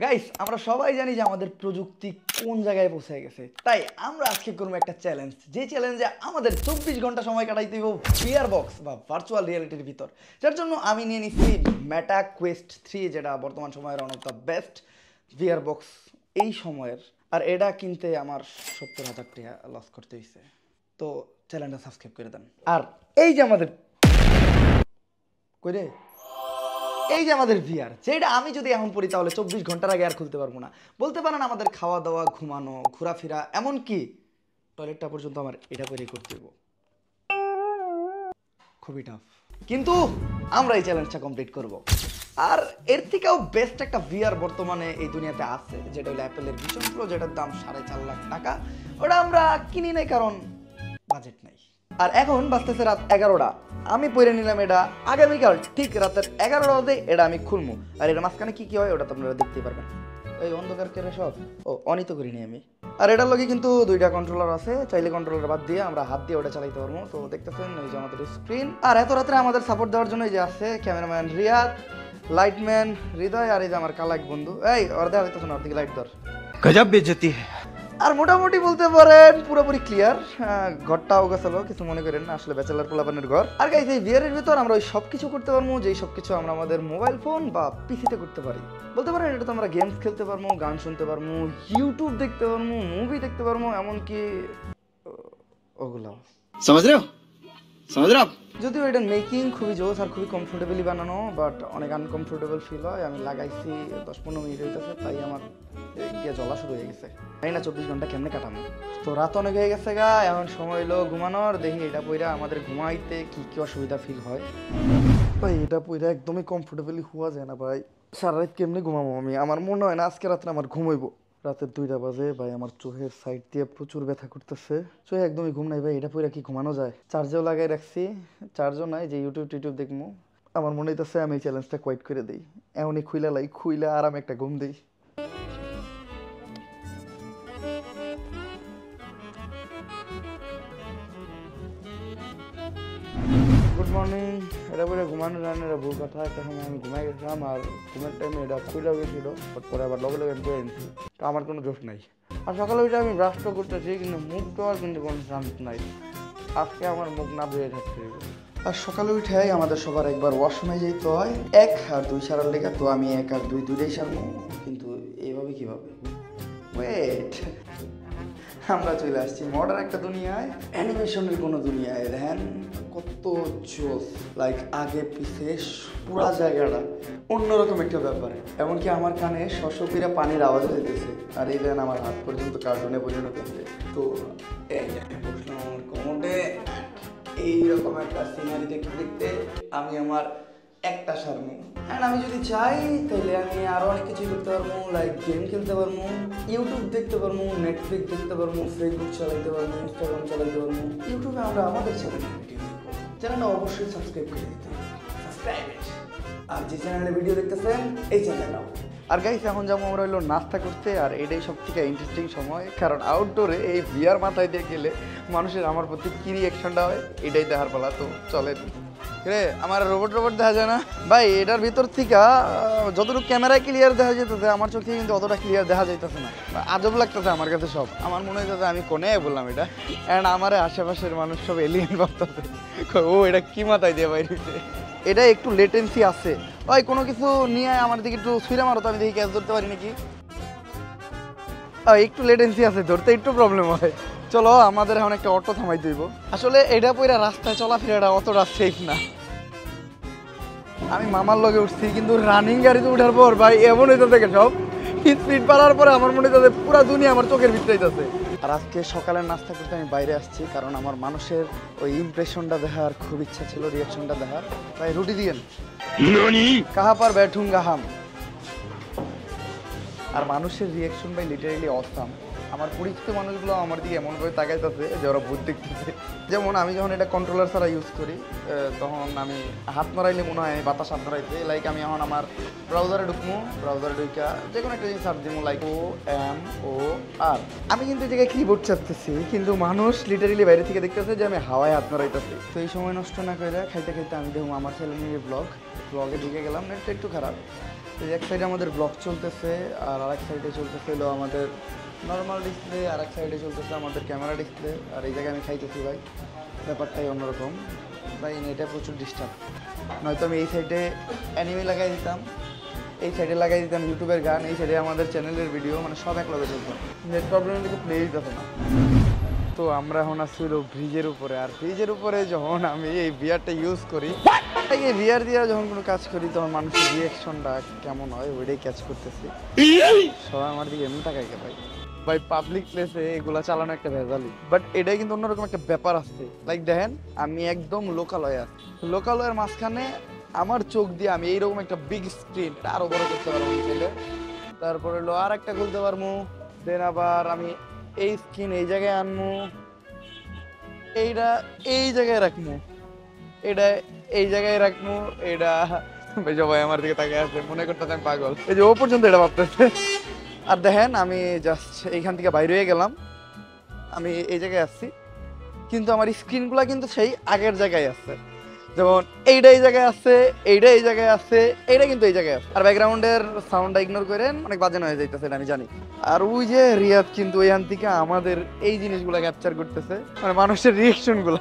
Guys আমরা সবাই জানি যে আমাদের প্রযুক্তি কোন জায়গায় পৌঁছে গেছে, তাই আমরা আজকে করবো একটা চ্যালেঞ্জ, যে চ্যালেঞ্জে আমাদের 24 ঘন্টা সময় কাটাইতে হবে ভিআর বক্স বা ভার্চুয়াল রিয়েলিটির ভিতর। যার জন্য আমি নিয়ে নিচ্ছি মেটা কোয়েস্ট 3, যেটা বর্তমান সময়ের one of the best VR box এই সময়ের। আর এটা কিনতে আমার 70,000 টাকা লস করতে হয়েছে। তো চ্যানেলটা সাবস্ক্রাইব করে দেন। আর এই যে আমাদের কই রে এই যে আমাদের ভিআর, যেটা আমি যদি এখন পড়ি তাহলে 24 ঘন্টার আগে আর খুলতে পারবো না। বলতে পারেন আমাদের খাওয়া দাওয়া, ঘুমানো, ঘোরাফেরা, এমনকি টয়লেটটা পর্যন্ত আমার এটা করেই করতে হবে। খুবই টাফ, কিন্তু আমরা এই চ্যালেঞ্জটা কমপ্লিট করব। আর এর থেকেও বেস্ট একটা ভিআর বর্তমানে এই দুনিয়াতে আছে, যেটা হলো অ্যাপেলের ভিশন প্রো, যেটার দাম 4.5 লাখ টাকা। ওটা আমরা কিনি নাই কারণ বাজেট নাই। আর এখন বাজতেছে রাত 11টা, আমি পড়ে নিলাম এটা। আগামীকাল ঠিক রাতের 11টাতে এটা আমি খুলবো। আর এটার মাঝখানে কি কি হয় ওটা তো আপনারা দেখতেই পারবেন। এই অন্ধকার কেড়ে সব অনিত করিনি আমি। আর এটার লগে কিন্তু দুইটা কন্ট্রোলার আছে, চাইলে কন্ট্রোলার বাদ দিয়ে আমরা হাত দিয়ে ওটা চালাইতে পারবো। তো দেখতেছেন এই যে আমাদের স্ক্রিন। আর এত রাত্রে আমাদের সাপোর্ট দেওয়ার জন্য এই যে আছে ক্যামেরাম্যান রিয়াদ, লাইটম্যান হৃদয়, আর এই যে আমার কালাক বন্ধু। এই ওর দেখা হইতেছে না, ওর দিকে লাইট ধর। গজব বেজতি। আর মোটামুটি বলতে পারেন পুরোপুরি ক্লিয়ার। ঘরটাও গেছালো, কিছু মনে করেন না, আসলে ব্যাচেলার পোলাপানের ঘর। আর গাইস এই ভিআর এর ভিতর আমরা ওই সব কিছু করতে পারবো, যেই সব কিছু আমরা আমাদের মোবাইল ফোন বা পিসিতে করতে পারি। বলতে পারেন এটা তো আমরা গেমস খেলতে পারবো, গান শুনতে পারবো, ইউটিউব দেখতে পারবো, মুভি দেখতে পারবো, এমনকি ওগুলো समझ रहे हो समझ रहे हो आप? যদিও এটা মেকিং খুবই জোস আর খুবই কমফোর্টেবলি বানানো, বাট অনেক আনকমফোর্টেবল ফিল হয়। আমি লাগাইছি 10-15 মিনিট হইতেছে, তাই আমার গিয়ে জ্বলা শুরু হয়ে গেছে। তাই না 24 ঘন্টা কেমনে কাটানো। তো রাত অনেক হয়ে গেছে গা, এখন সময় হলো ঘুমানোর। দেখি এটা পইরা আমাদের ঘুমাইতে কি কি অসুবিধা ফিল হয়। ভাই এটা পইরা একদমই কমফোর্টেবলি হওয়া যায় না ভাই। সারা রাত কেমনে ঘুমাবো আমি? আমার মনে হয় না আজকে রাত্রে আমার ঘুমাইবো। রাতের 2টা বাজে ভাই, আমার চোখের সাইড দিয়ে প্রচুর ব্যথা করতেছে। চোখে একদমই ঘুম নাই ভাই। এটা পইরা কি ঘুমানো যায়? চার্জেও লাগাই রাখছি, চার্জও নাই যে ইউটিউব দেখবো। আমার মনে হইতেছে আমি এই চ্যালেঞ্জটা কোয়াইট করে দিই। এমনই খুইলা আরামে একটা ঘুম দিই। Good morning. এটা বলে ঘুমানো জানে, এটা ভুল কথা। একটা সময় আমি ঘুমাই গেছিলাম, আর ঘুমের টাইমে এটা খুইলাও গেছিল, বাট পরে আবার লগে লগে করে এনেছি। তো আমার কোনো দোষ নাই। আর সকালে ওইটা আমি ব্রাশ তো করতেছি, কিন্তু মুখ দেওয়ার কিন্তু কোনো চান্স নাই। আজকে আমার মুখ না ধুয়ে থাকতে হবে। আর সকালে উঠে আমাদের সবার একবার ওয়াশরুমে যেতে হয়, 1 আর 2 সারার লেগে। তো আমি 1 আর 2 দুইটাই সারবো, কিন্তু এইভাবে কিভাবে? ওয়েট, আমরা চলে আসছি মডার্ন একটা দুনিয়ায়, অ্যানিমেশনের কোনো দুনিয়ায়। দেখেন কত জোস, লাইক আগে পিছে পুরা জায়গাটা অন্যরকম একটা ব্যাপার। এমনকি আমার কানে শশপিরা পানির আওয়াজও দিতেছে। আর এই দেন আমার হাত পর্যন্ত কার্টুনে পরিণত হচ্ছে। তো এই বসলাম আমার কমোডে, এইরকম একটা সিনারি দেখতে দেখতে আমি আমার একটা সারমু। অ্যান্ড আমি যদি চাই তাহলে আমি আরও অনেক কিছুই করতে পারবো, লাইক গেম খেলতে পারবো, ইউটিউব দেখতে পারবো, নেটফ্লিক্স দেখতে পারবো, ফেসবুক চালাইতে পারবো, ইনস্টাগ্রাম চালাইতে পারবো। ইউটিউবে আমরা আমাদের চ্যানেলে ভিডিও দেখবো। চ্যানেলটা অবশ্যই সাবস্ক্রাইব করে দিতে হবে। আর যে চ্যানেলে ভিডিও দেখতেছেন এই চ্যানেলটাও। আর গাইস এখন যেমন আমরা হলো নাস্তা করতে, আর এটাই সব থেকে ইন্টারেস্টিং সময়, কারণ আউটডোরে এই ভিআর মাথায় দিয়ে গেলে মানুষের আমার প্রতি কী রিয়াকশনটা হয় এটাই দেখার পালা। তো চলেন রে, আমার রোবট দেখা যায় না ভাই। এটার ভিতর থেকে যতটুকু ক্যামেরায় ক্লিয়ার দেখা যেতেছে, আমার চোখে কিন্তু অতটা ক্লিয়ার দেখা যাইতেছে না। আজব লাগতেছে আমার কাছে সব। আমার মনে হইতেছে আমি কোনে বললাম এটা, অ্যান্ড আমার আশেপাশের মানুষ সব এলিয়েন ভাবতেছে, ও এটা কি মাথায় দিয়ে বাইরেছে। এটা একটু লেটেন্সি আছে ভাই। কোনো কিছু নিয়ে আমার দিকে একটু ছুঁড়ে মারো তো আমি দেখি ক্যাচ ধরতে পারি নাকি। একটু লেটেন্সি আছে, ধরতে একটু প্রবলেম হয়। চলো আমাদের এখন একটা অটো থামাই দিব। আসলে এটা পইরা রাস্তায় চলাফেরাটা অতটা সেফ না। আমি মামার লগে উঠছি, কিন্তু রানিং গাড়িতে উঠার পর ভাই এমন হইতে থাকে সব স্পিড পারার পরে আমার মনে হইতেছে পুরো দুনিয়া আমার চোখের ভিতরে হইতেছে। আর আজকে সকালের নাস্তা করতে আমি বাইরে আসছি, কারণ আমার মানুষের ওই ইমপ্রেশনটা দেখার খুব ইচ্ছা ছিল, রিয়াকশনটা দেখার। ভাই রুটি দিয়েন, কাহা পার ব্যাঠুঙ্গা হাম। আর মানুষের রিয়াকশন ভাই লিটারেলি অসাম। আমার পরিচিত মানুষগুলো আমার দিকে এমনভাবে তাকাইতেছে যে ওরা ভূত দেখতেছে। যেমন আমি যখন এটা কন্ট্রোলার ছাড়া ইউজ করি, তখন আমি হাত মারাইলে মনে হয় বাতাস হাত মারাইতে। লাইক আমি এখন আমার ব্রাউজারে ঢুকবো, ব্রাউজারে ঢুকা যে কোনো একটা জিনিস সার্চ দিব, লাইক OMOR। আমি কিন্তু এই জায়গায় কিবোর্ড চাপতেছি, কিন্তু মানুষ লিটারেলি বাইরে থেকে দেখতেছে যে আমি হাওয়ায় হাত মারাইতেছি। তো এই সময় নষ্ট না করে খাইতে খাইতে আমি দেখুন আমার চ্যানেলের ব্লগে ঢুকে গেলাম। নেটটা একটু খারাপ, এক সাইডে আমাদের ব্লগ চলতেছে আর আরেক সাইডে চলতেছে হলো আমাদের নর্মাল ডিসপ্লে, আর এক সাইডে চলতেছে আমাদের ক্যামেরা ডিসপ্লে। আর এই জায়গায় আমি খাইতেছি ভাই, ব্যাপারটাই অন্যরকম ভাই। এটা প্রচুর ডিস্টার্ব, নয়তো আমি এই সাইডে অ্যানিমে লাগাই দিতাম, এই সাইডে লাগাই দিতাম ইউটিউবের গান, এই সাইডে আমাদের চ্যানেলের ভিডিও, মানে সব এক লগে চলতো। নেট প্রবলেমের দিকে প্লে দিতে না। তো আমরা এখন আসছিল ব্রিজের উপরে, আর ব্রিজের উপরে যখন আমি এই ভিআরটা ইউজ করি, এই ভিআর দিয়ে যখন কোনো কাজ করি তখন মানুষের রিয়াকশনটা কেমন হয় ওইটাই ক্যাচ করতেছি। সবাই আমার দিকে এমনি টাকায় কে ভাই পাবলিক প্লেসে এগুলা চালানো একটা ভেজালি, বাট এটাই কিন্তু অন্যরকম একটা ব্যাপার আছে। লাইক দেখেন আমি একদম লোকালয়ে আছি, লোকালয়ের মাঝখানে আমার চোখ দিয়ে আমি এইরকম একটা বিগ স্ক্রিন আরো বড় করতে পারবো চাইলে, তারপরে হলো আর একটা খুলতে পারবো, দেন আবার আমি এই স্ক্রিন এই জায়গায় আনবো, এইটা এই জায়গায় রাখবো, এটা এই জায়গায় রাখবো, এটা সবাই আমার দিকে তাকিয়ে আছে মনে করতেছে আমি পাগল, এই যে ও পর্যন্ত এটা ভাবতেছে। আর দেখেন আমি জাস্ট এইখান থেকে বাইরে হয়ে গেলাম, আমি এই জায়গায় আসছি, কিন্তু আমার স্ক্রিনগুলো কিন্তু সেই আগের জায়গায় আছে। যেমন এইটা এই জায়গায় আছে, এইটা এই জায়গায় আছে, এইটা কিন্তু এই জায়গায় আছে। আর ব্যাকগ্রাউন্ডের সাউন্ডটা ইগনোর করেন, অনেক বাজে হয়ে যাইতেছে এটা আমি জানি। আর ওই যে রিয়াদ কিন্তু ওইখান থেকে আমাদের এই জিনিসগুলো ক্যাপচার করতেছে, মানে মানুষের রিয়েকশনগুলো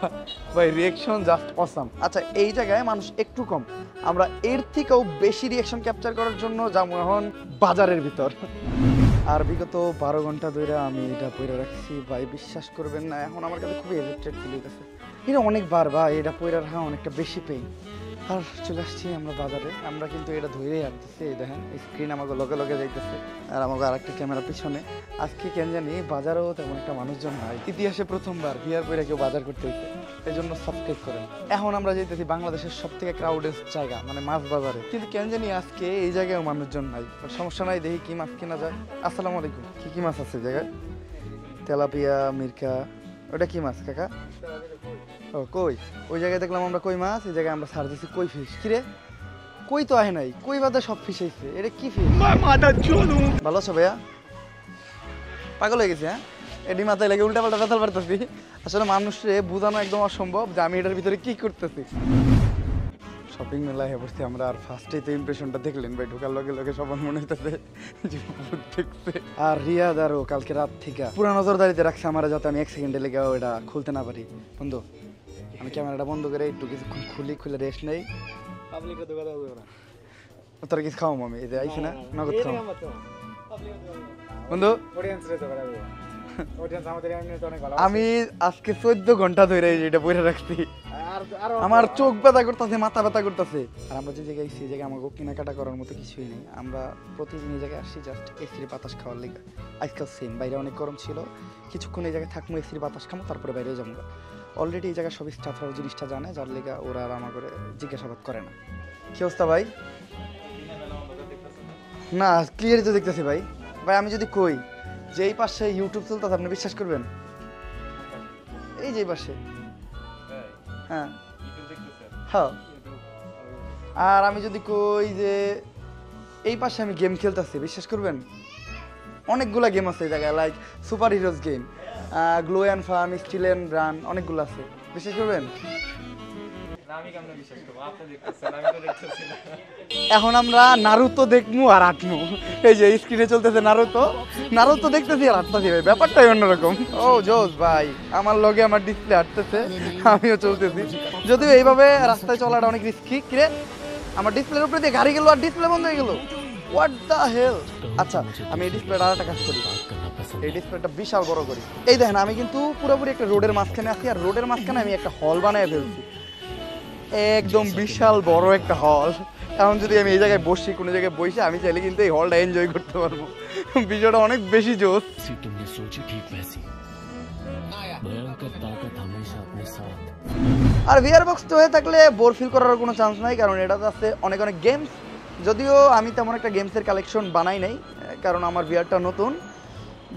ভাই, রিয়েকশন জাস্ট অসাম। আচ্ছা এই জায়গায় মানুষ একটু কম, আমরা এর থেকেও বেশি রিয়েকশন ক্যাপচার করার জন্য যাবো এখন বাজারের ভিতর। আর বিগত 12 ঘন্টা ধরে আমি এটা পরে রাখছি ভাই, বিশ্বাস করবেন না, এখন আমার কাছে খুবই এফেক্টেড ফিল হইতেছে। এটা অনেকবার ভাই, এটা পরে রাখা অনেকটা বেশি পেইন। আর চলে আসছি আমরা বাজারে, আমরা কিন্তু এটা ধরেই আনতেছি। এই দেখেন স্ক্রিন আমাকে লগে লগে যাইতেছে, আর আমাকে আর একটা ক্যামেরা পিছনে। আজকে কেন জানি বাজারেও তেমন একটা মানুষজন হয়, ইতিহাসে প্রথমবার ভিআর পরে কেউ বাজার করতে হইতে, এই জন্য সাবস্ক্রাইব করেন। এখন আমরা যাইতেছি বাংলাদেশের সব থেকে ক্রাউডেড জায়গা, মানে মাছ বাজারে, কিন্তু কেন জানি আজকে এই জায়গায়ও মানুষজন নাই। সমস্যা নাই, দেখি কি মাছ কেনা যায়। আসসালামু আলাইকুম, কি কি মাছ আছে জায়গায়? তেলাপিয়া, মিরকা, ওটা কি মাছ কাকা? ও কই, ওই জায়গায় দেখলাম আমরা কই মাছ, এই জায়গায় আমরা ছাড় দিচ্ছি কই ফিশ। কিরে কই তো আহে নাই, কই বাদে সব ফিশ আইছে, এটা কি ফিশ? ভালো আছো ভাইয়া? পাগল হয়ে গেছে হ্যাঁ, এটি মাথায় লেগে উল্টা পাল্টা ব্যথা পারতেছি। আসলে মানুষে বোঝানো একদম অসম্ভব যে আমি এটার ভিতরে কি করতেছি। শপিং মেলায় পড়ছি আমরা, আর ফার্স্টেই তো ইমপ্রেশনটা দেখলেন ভাই, ঢোকার লগে লগে সবার মনে হইতেছে যে দেখছে। আর রিয়াদ আরও কালকে রাত থেকে পুরো নজরদারিতে রাখছে আমার, যাতে আমি 1 সেকেন্ডে লেগে এটা খুলতে না পারি। বন্ধু আমি ক্যামেরাটা বন্ধ করে একটু কিছুক্ষণ খুলে রেস্ট নেই। তোর কিছু খাওয়াম আমি, এই যে আইসি না নগদ খাওয়াম বন্ধু। আমি আজকে 14 ঘন্টা ধরে এটা বইরে রাখছি, আমার চোখ ব্যথা করতেছে, মাথা ব্যথা করতেছে। আর আমরা যে জায়গায় সেই জায়গায় আমাকে কেনাকাটা করার মতো কিছুই নেই। আমরা প্রতিদিন এই জায়গায় আসছি জাস্ট এসির বাতাস খাওয়ার লেগে। আজকাল সেম, বাইরে অনেক গরম ছিল, কিছুক্ষণ এই জায়গায় থাকবো, এসির বাতাস খাবো, তারপরে বাইরে যাবো। অলরেডি এই জায়গায় সব স্টাফরাও জিনিসটা জানে, যার লেগে ওরা আর আমার করে জিজ্ঞাসাবাদ করে না। কি অবস্থা ভাই? না ক্লিয়ারই তো দেখতেছি ভাই। ভাই আমি যদি কই যে এই পাশে ইউটিউব চলতেছে, আপনি বিশ্বাস করবেন? এই যে এই পাশে, হ্যাঁ হ্যাঁ। আর আমি যদি কই যে এই পাশে আমি গেম খেলতেছি, বিশ্বাস করবেন? অনেকগুলা গেম আছে এই জায়গায়, like super heroes game, glow and farm, steel and run, অনেকগুলো আছে, বিশ্বাস করবেন? এখন আমরা নারুতো দেখমু আর আটমু, এই যে স্ক্রিনে চলতেছে নারুতো দেখতেছি আর আটতেছি ভাই, ব্যাপারটাই অন্যরকম। ও জোস ভাই, আমার লগে আমার ডিসপ্লে আটতেছে, আমিও চলতেছি। যদিও এইভাবে রাস্তায় চলাটা অনেক রিস্কি। কিরে আমার ডিসপ্লের উপরে দিয়ে গাড়ি গেল আর ডিসপ্লে বন্ধ হয়ে গেল, হোয়াট দ্য হেল। আচ্ছা আমি এই ডিসপ্লেটা আর একটা কাজ করি, এই ডিসপ্লেটা বিশাল বড় করি। এই দেখেন আমি কিন্তু পুরোপুরি একটা রোডের মাঝখানে আছি, আর রোডের মাঝখানে আমি একটা হল বানায় ফেলছি, একদম বিশাল বড় একটা হল। এখন যদি আমি এই জায়গায় বসি, কোনো জায়গায় বসে আমি চাইলে কিন্তু এই হলটা এনজয় করতে পারবো। বিষয়টা অনেক বেশি জোস। আর ভিআর বক্স তো হয়ে থাকলে বোর ফিল করার কোনো চান্স নাই, কারণ এটাতে আছে অনেক অনেক গেমস। যদিও আমি তেমন একটা গেমসের কালেকশন বানাই নাই, কারণ আমার ভিআরটা নতুন,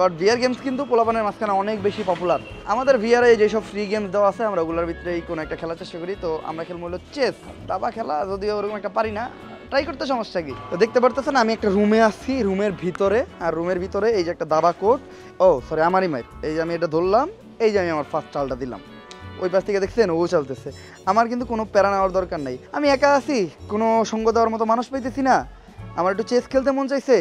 বাট ভিআর গেমস কিন্তু পোলাপানের মাঝখানে অনেক বেশি পপুলার। আমাদের ভিআরে যেসব ফ্রি গেমস দেওয়া আছে আমরা ওগুলোর ভিতরেই কোনো একটা খেলার চেষ্টা করি। তো আমরা খেলবো হলো চেস, দাবা খেলা, যদিও ওরকম একটা পারি না, ট্রাই করতে সমস্যা কি। তো দেখতে পারতেছেন আমি একটা রুমে আছি, রুমের ভিতরে, আর রুমের ভিতরে এই যে একটা দাবা কোড, ও সরি আমারই মাইর, এই যে আমি এটা ধরলাম, এই যে আমি আমার ফার্স্ট চালটা দিলাম, ওই পাশ থেকে দেখছেন ও চলতেছে। আমার কিন্তু কোনো প্যারা নেওয়ার দরকার নাই, আমি একা আছি, কোনো সঙ্গ দেওয়ার মতো মানুষ পাইতেছি না, আমার একটু চেস খেলতে মন চাইছে,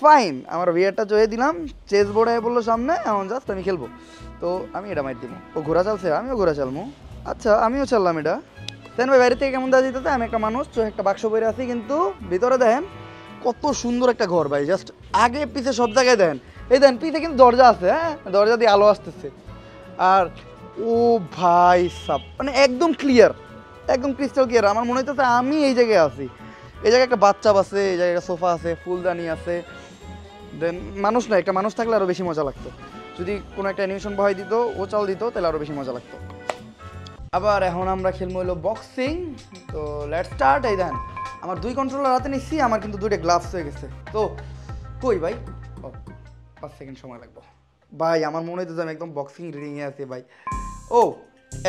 ফাইন, আমার বিয়ারটা জয়ে দিলাম, চেস বোর্ডে বললো সামনে, এখন জাস্ট আমি খেলবো। তো আমি এটা মাইর দিব, ও ঘোরা চালছে আমিও ঘোরা চালমু, আচ্ছা আমিও চাললাম এটা। দেন ভাই বাইরে থেকে কেমন দেখা যেতে, আমি একটা মানুষ চোখে একটা বাক্স বইরে আছি, কিন্তু ভিতরে দেখেন কত সুন্দর একটা ঘর ভাই, জাস্ট আগে পিছে সব জায়গায় দেন, এই দেন পিছে কিন্তু দরজা আছে, হ্যাঁ দরজা দিয়ে আলো আসতেছে। আর ও ভাই সাব মানে একদম ক্লিয়ার, একদম ক্রিস্টাল ক্লিয়ার। আমার মনে হইতেছে আমি এই জায়গায় আছি, এই জায়গায় একটা বাচ্চা আছে, এই জায়গায় একটা সোফা আছে, ফুলদানি আছে, দেন মানুষ না, একটা মানুষ থাকলে আরও বেশি মজা লাগতো। যদি কোনো একটা অ্যানিমেশন বহাই দিত, ও চাল দিত, তাহলে আরও বেশি মজা লাগতো। আবার এখন আমরা খেলবো হলো বক্সিং। তো লেটস স্টার্ট। এই দেন আমার 2 কন্ট্রোলার হাতে নিচ্ছি, আমার কিন্তু 2টা গ্লাভস হয়ে গেছে। তো কই ভাই, ও 5 সেকেন্ড সময় লাগবে ভাই, আমার মনে হইতেছে আমি একদম বক্সিং রিংয়ে আছি ভাই। ও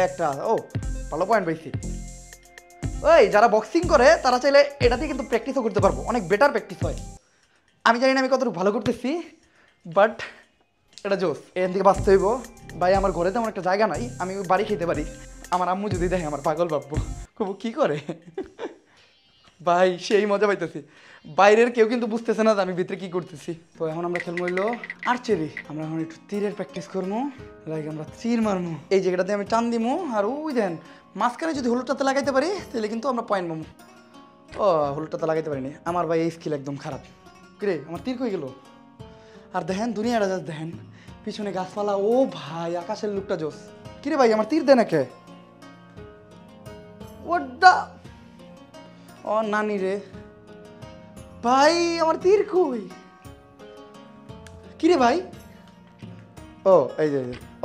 একটা, ও ভালো পয়েন্ট পাইছি। ওই যারা বক্সিং করে তারা চাইলে এটাতে কিন্তু প্র্যাকটিসও করতে পারবো, অনেক বেটার প্র্যাকটিস হয়। আমি জানি না আমি কতটুকু ভালো করতেছি, বাট এটা জোস, এখান থেকে বাঁচতে হইব ভাই। আমার ঘরে তেমন একটা জায়গা নাই, আমি বাড়ি খেতে পারি। আমার আম্মু যদি দেখে আমার পাগল ভাববো, খুব কী করে ভাই, সেই মজা পাইতেছি। বাইরের কেউ কিন্তু বুঝতেছে না যে আমি ভিতরে কি করতেছি। তো এখন আমরা খেলবো হইলো আর্চারি। আমরা এখন একটু তীরের প্র্যাকটিস করবো, লাইক আমরা তীর মারবো। এই জায়গাটাতে আমি টান দিবো, আর ওই দেন মাঝখানে যদি হলুদটাতে লাগাইতে পারি তাহলে কিন্তু আমরা পয়েন্ট পাবো। ও হলুদটাতে লাগাইতে পারিনি, আমার ভাই এই স্কিল একদম খারাপ। কিরে আমার তীর কই গেল? আর দেখেন দুনিয়াটা জাস্ট দেখেন, পিছনে গাছপালা, ও ভাই আকাশের লুকটা জোস। কিরে ভাই আমার তীর দেয় না কে? ওডা ও নানি রে ভাই, আমার তীর কই? কিরে ভাই? ও এই যে,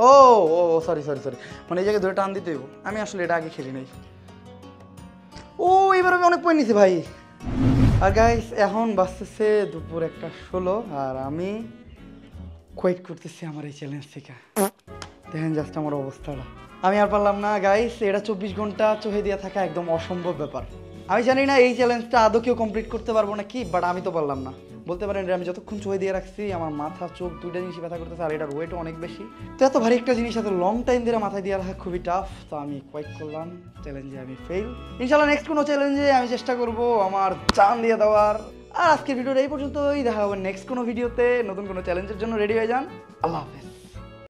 ও ও সরি সরি সরি, মানে এই জায়গায় ধরে টান দিতে হইব। আমি আসলে এটা আগে খেলি নাই। ও এবার আমি অনেক পয়েন্ট নিছি ভাই। আর গাইস এখন বাজতেছে দুপুর 1:16, আর আমি কোয়েট করতেছি আমার এই চ্যালেঞ্জ থেকে। দেখেন জাস্ট আমার অবস্থাটা, আমি আর পারলাম না গাইস। এটা 24 ঘন্টা চোখে দিয়ে থাকা একদম অসম্ভব ব্যাপার। আমি জানি না এই চ্যালেঞ্জটা আদৌ কেউ কমপ্লিট করতে পারবো না কি, বাট আমি তো পারলাম না। বলতে পারেন আমি যতক্ষণ চোখে দিয়ে রাখছি আমার মাথা চোখ 2টা জিনিসই ব্যথা করতেছে, আর এটার ওয়েটও অনেক বেশি। তো এত ভারী একটা জিনিস এত লং টাইম ধরে মাথায় দিয়ে রাখা খুবই টাফ। তো আমি কোয়েট করলাম, চ্যালেঞ্জে আমি ফেল। ইনশাল্লাহ নেক্সট কোনো চ্যালেঞ্জে আমি চেষ্টা করব আমার জান দিয়ে দেওয়ার। আর আজকের ভিডিওটা এই পর্যন্তই, দেখা হবে নেক্সট কোনো ভিডিওতে নতুন কোনো চ্যালেঞ্জের জন্য। রেডি হয়ে যান, আল্লাহ হাফেজ।